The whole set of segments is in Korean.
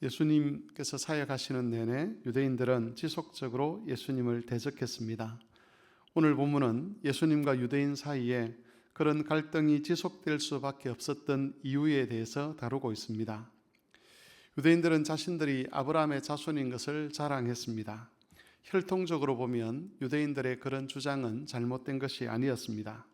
예수님께서 사역하시는 내내 유대인들은 지속적으로 예수님을 대적했습니다. 오늘 본문은 예수님과 유대인 사이에 그런 갈등이 지속될 수밖에 없었던 이유에 대해서 다루고 있습니다. 유대인들은 자신들이 아브라함의 자손인 것을 자랑했습니다. 혈통적으로 보면 유대인들의 그런 주장은 잘못된 것이 아니었습니다.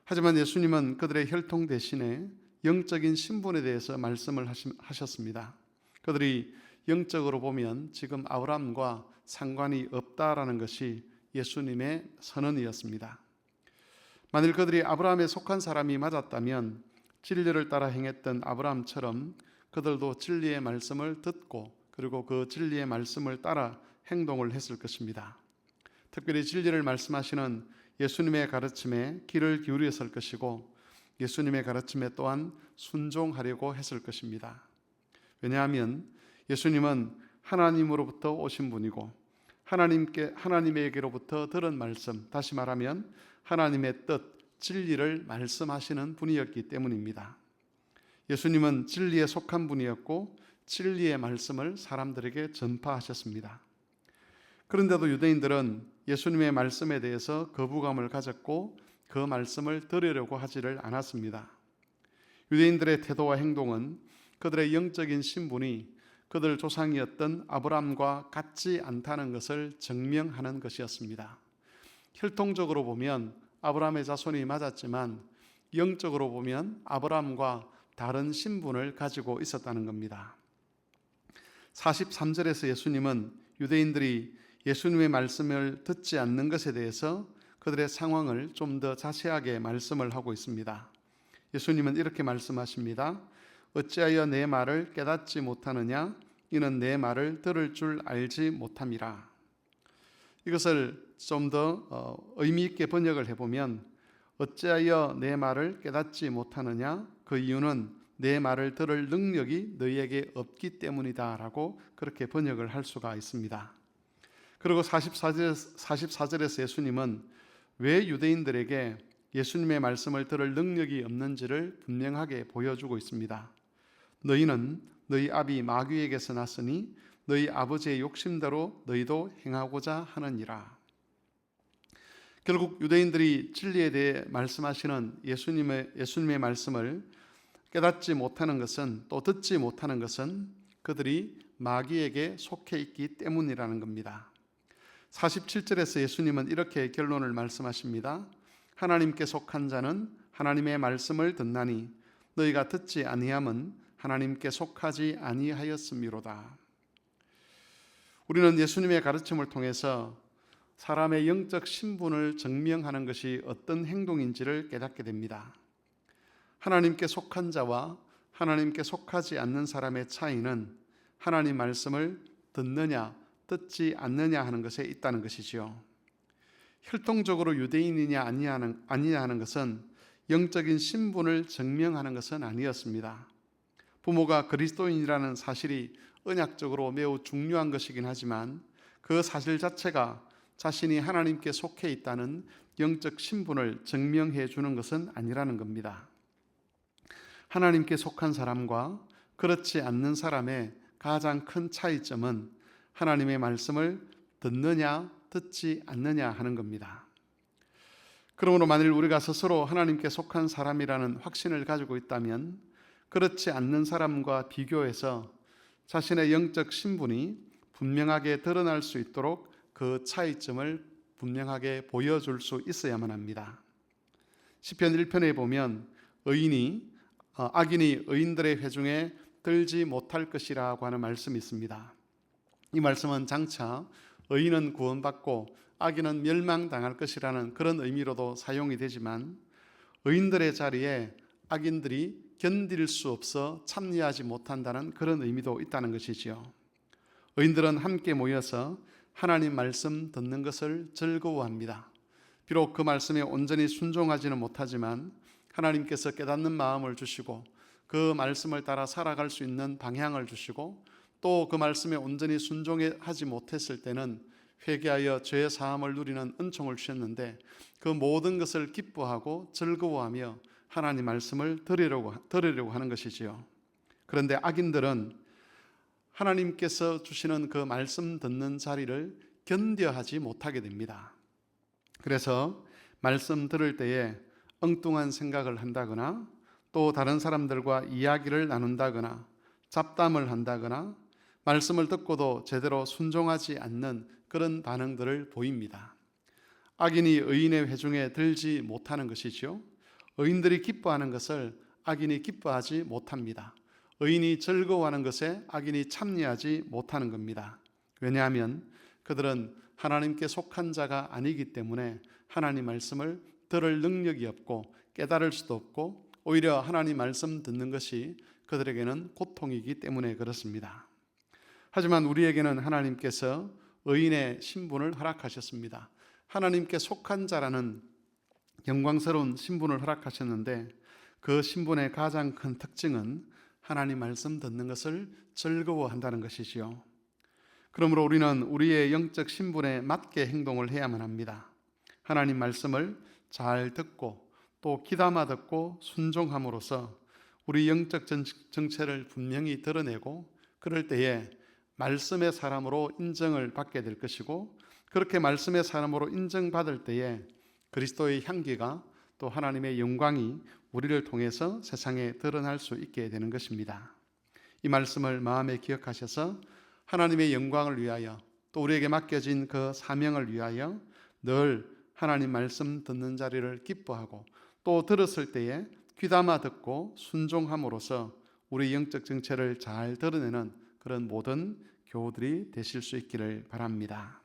하지만 예수님은 그들의 혈통 대신에 영적인 신분에 대해서 말씀을 하셨습니다. 그들이 영적으로 보면 지금 아브라함과 상관이 없다라는 것이 예수님의 선언이었습니다. 만일 그들이 아브라함에 속한 사람이 맞았다면 진리를 따라 행했던 아브라함처럼 그들도 진리의 말씀을 듣고 그리고 그 진리의 말씀을 따라 행동을 했을 것입니다. 특별히 진리를 말씀하시는 예수님의 가르침에 귀를 기울였을 것이고 예수님의 가르침에 또한 순종하려고 했을 것입니다. 왜냐하면 예수님은 하나님으로부터 오신 분이고 하나님에게로부터 들은 말씀, 다시 말하면 하나님의 뜻, 진리를 말씀하시는 분이었기 때문입니다. 예수님은 진리에 속한 분이었고 진리의 말씀을 사람들에게 전파하셨습니다. 그런데도 유대인들은 예수님의 말씀에 대해서 거부감을 가졌고 그 말씀을 들으려고 하지를 않았습니다. 유대인들의 태도와 행동은 그들의 영적인 신분이 그들 조상이었던 아브라함과 같지 않다는 것을 증명하는 것이었습니다. 혈통적으로 보면 아브라함의 자손이 맞았지만 영적으로 보면 아브라함과 다른 신분을 가지고 있었다는 겁니다. 43절에서 예수님은 유대인들이 예수님의 말씀을 듣지 않는 것에 대해서 그들의 상황을 좀 더 자세하게 말씀을 하고 있습니다. 예수님은 이렇게 말씀하십니다. 어찌하여 내 말을 깨닫지 못하느냐? 이는 내 말을 들을 줄 알지 못함이라. 이것을 좀 더 의미 있게 번역을 해보면 어찌하여 내 말을 깨닫지 못하느냐? 그 이유는 내 말을 들을 능력이 너희에게 없기 때문이다 라고 그렇게 번역을 할 수가 있습니다. 그리고 44절에서 예수님은 왜 유대인들에게 예수님의 말씀을 들을 능력이 없는지를 분명하게 보여주고 있습니다. 너희는 너희 아비 마귀에게서 났으니 너희 아버지의 욕심대로 너희도 행하고자 하느니라. 결국 유대인들이 진리에 대해 말씀하시는 예수님의 말씀을 깨닫지 못하는 것은, 또 듣지 못하는 것은 그들이 마귀에게 속해 있기 때문이라는 겁니다. 47절에서 예수님은 이렇게 결론을 말씀하십니다. 하나님께 속한 자는 하나님의 말씀을 듣나니 너희가 듣지 아니함은 하나님께 속하지 아니하였음이로다. 우리는 예수님의 가르침을 통해서 사람의 영적 신분을 증명하는 것이 어떤 행동인지를 깨닫게 됩니다. 하나님께 속한 자와 하나님께 속하지 않는 사람의 차이는 하나님 말씀을 듣느냐 듣지 않느냐 하는 것에 있다는 것이지요. 혈통적으로 유대인이냐 아니냐 하는 것은 영적인 신분을 증명하는 것은 아니었습니다. 부모가 그리스도인이라는 사실이 언약적으로 매우 중요한 것이긴 하지만 그 사실 자체가 자신이 하나님께 속해 있다는 영적 신분을 증명해 주는 것은 아니라는 겁니다. 하나님께 속한 사람과 그렇지 않는 사람의 가장 큰 차이점은 하나님의 말씀을 듣느냐 듣지 않느냐 하는 겁니다. 그러므로 만일 우리가 스스로 하나님께 속한 사람이라는 확신을 가지고 있다면 그렇지 않는 사람과 비교해서 자신의 영적 신분이 분명하게 드러날 수 있도록 그 차이점을 분명하게 보여줄 수 있어야만 합니다. 시편 1편에 보면 악인이 의인들의 회중에 들지 못할 것이라고 하는 말씀이 있습니다. 이 말씀은 장차 의인은 구원받고 악인은 멸망당할 것이라는 그런 의미로도 사용이 되지만 의인들의 자리에 악인들이 견딜 수 없어 참여하지 못한다는 그런 의미도 있다는 것이지요. 의인들은 함께 모여서 하나님 말씀 듣는 것을 즐거워합니다. 비록 그 말씀에 온전히 순종하지는 못하지만 하나님께서 깨닫는 마음을 주시고 그 말씀을 따라 살아갈 수 있는 방향을 주시고 또 그 말씀에 온전히 순종하지 못했을 때는 회개하여 죄의 사함을 누리는 은총을 주셨는데 그 모든 것을 기뻐하고 즐거워하며 하나님 말씀을 들으려고 하는 것이지요. 그런데 악인들은 하나님께서 주시는 그 말씀 듣는 자리를 견뎌하지 못하게 됩니다. 그래서 말씀 들을 때에 엉뚱한 생각을 한다거나 또 다른 사람들과 이야기를 나눈다거나 잡담을 한다거나 말씀을 듣고도 제대로 순종하지 않는 그런 반응들을 보입니다. 악인이 의인의 회중에 들지 못하는 것이죠. 의인들이 기뻐하는 것을 악인이 기뻐하지 못합니다. 의인이 즐거워하는 것에 악인이 참여하지 못하는 겁니다. 왜냐하면 그들은 하나님께 속한 자가 아니기 때문에 하나님 말씀을 들을 능력이 없고 깨달을 수도 없고 오히려 하나님 말씀 듣는 것이 그들에게는 고통이기 때문에 그렇습니다. 하지만 우리에게는 하나님께서 의인의 신분을 허락하셨습니다. 하나님께 속한 자라는 영광스러운 신분을 허락하셨는데 그 신분의 가장 큰 특징은 하나님 말씀 듣는 것을 즐거워한다는 것이지요. 그러므로 우리는 우리의 영적 신분에 맞게 행동을 해야만 합니다. 하나님 말씀을 잘 듣고 또 귀담아 듣고 순종함으로써 우리 영적 정체를 분명히 드러내고 그럴 때에 말씀의 사람으로 인정을 받게 될 것이고 그렇게 말씀의 사람으로 인정받을 때에 그리스도의 향기가 또 하나님의 영광이 우리를 통해서 세상에 드러날 수 있게 되는 것입니다. 이 말씀을 마음에 기억하셔서 하나님의 영광을 위하여 또 우리에게 맡겨진 그 사명을 위하여 늘 하나님 말씀 듣는 자리를 기뻐하고 또 들었을 때에 귀담아 듣고 순종함으로써 우리 영적 정체를 잘 드러내는 그런 모든 교우들이 되실 수 있기를 바랍니다.